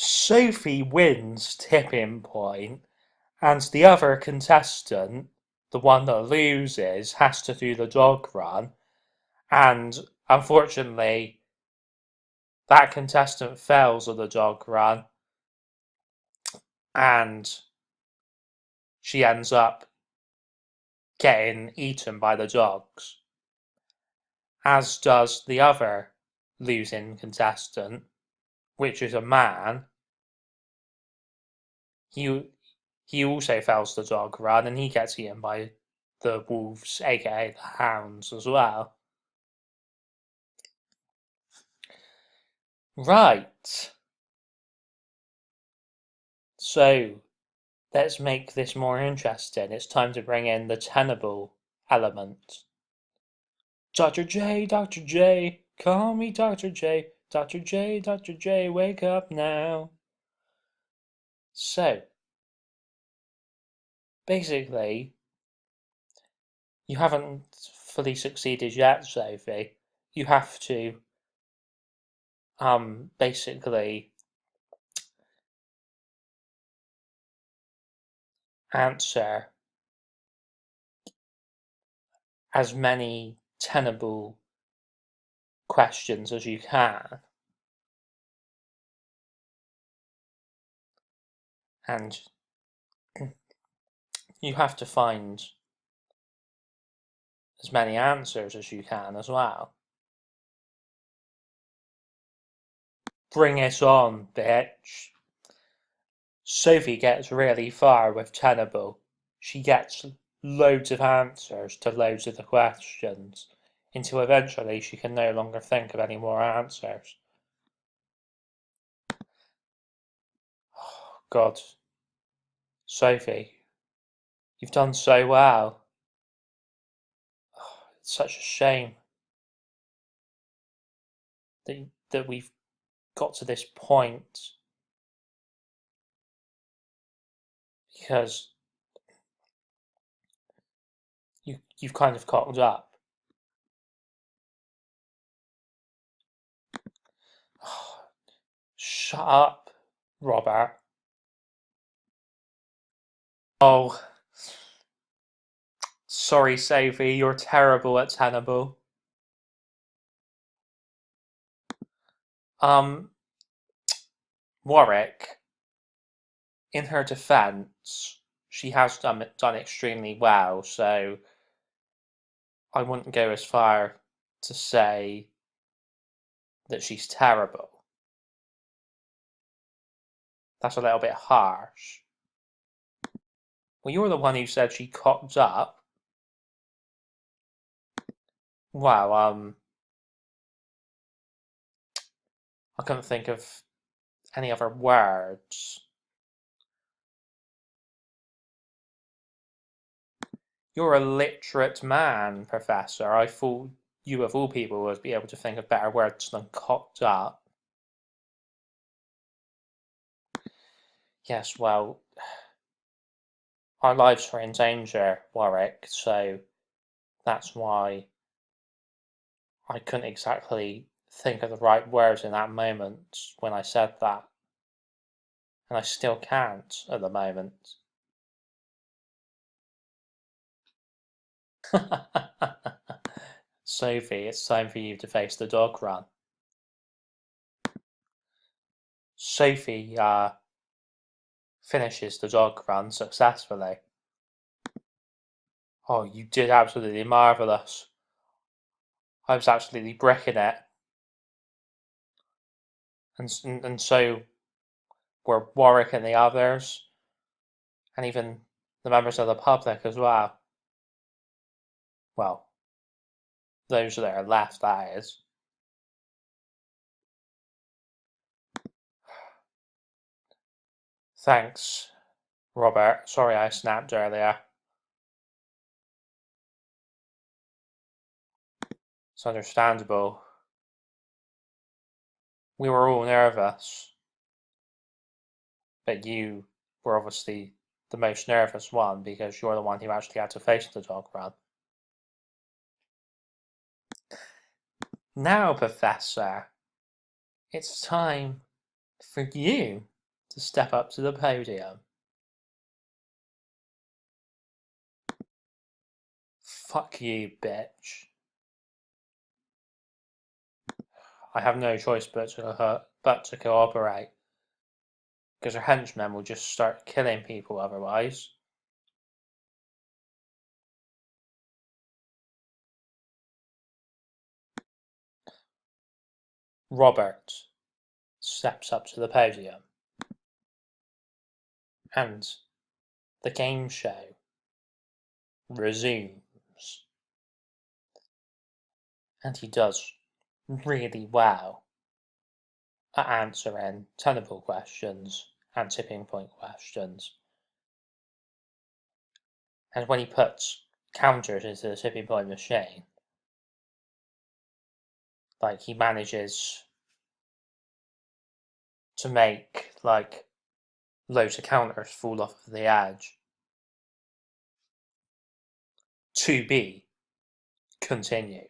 Sophie wins tipping point, and the other contestant, the one that loses, has to do the dog run. And unfortunately, that contestant fails on the dog run, and she ends up getting eaten by the dogs, as does the other losing contestant, which is a man. He he also fails the dog run, and he gets eaten by the wolves, aka the hounds, as well. Right. So let's make this more interesting. It's time to bring in the tenable element. Dr. J, call me Dr. J, Dr. J, Dr. J, wake up now. So, basically, you haven't fully succeeded yet, Sophie. You have to, basically answer as many tenable questions as you can. And you have to find as many answers as you can as well. Bring it on, bitch. Sophie gets really far with Tenable. She gets loads of answers to loads of the questions, until eventually she can no longer think of any more answers. Oh, God. Sophie, you've done so well. Oh, it's such a shame that we've got to this point, because you've kind of cocked up. Oh, shut up, Robert. Oh, sorry, Sophie, you're terrible at Tenable. Um, Warwick, in her defence, she has done extremely well, so I wouldn't go as far to say that she's terrible. That's a little bit harsh. Well, you're the one who said she cocked up. Well, I couldn't think of any other words. You're a literate man, Professor. I thought you, of all people, would be able to think of better words than cocked up. Yes, well, our lives are in danger, Warwick, so that's why I couldn't exactly think of the right words in that moment when I said that. And I still can't at the moment. Sophie, it's time for you to face the dog run. Sophie finishes the dog run successfully. Oh, you did absolutely marvellous. I was absolutely bricking it. And so were Warwick and the others, and even the members of the public as well. Well, those that are left, that is. Thanks, Robert. Sorry I snapped earlier. It's understandable. We were all nervous, but you were obviously the most nervous one because you're the one who actually had to face the dog run. Now, Professor, it's time for you to step up to the podium. Fuck you, bitch. I have no choice but to cooperate, because her henchmen will just start killing people otherwise. Robert steps up to the podium, and the game show resumes. And he does really well at answering tenable questions and tipping point questions. And when he puts counters into the tipping point machine, like, he manages to make, like, loads of counters fall off of the edge. To be continued.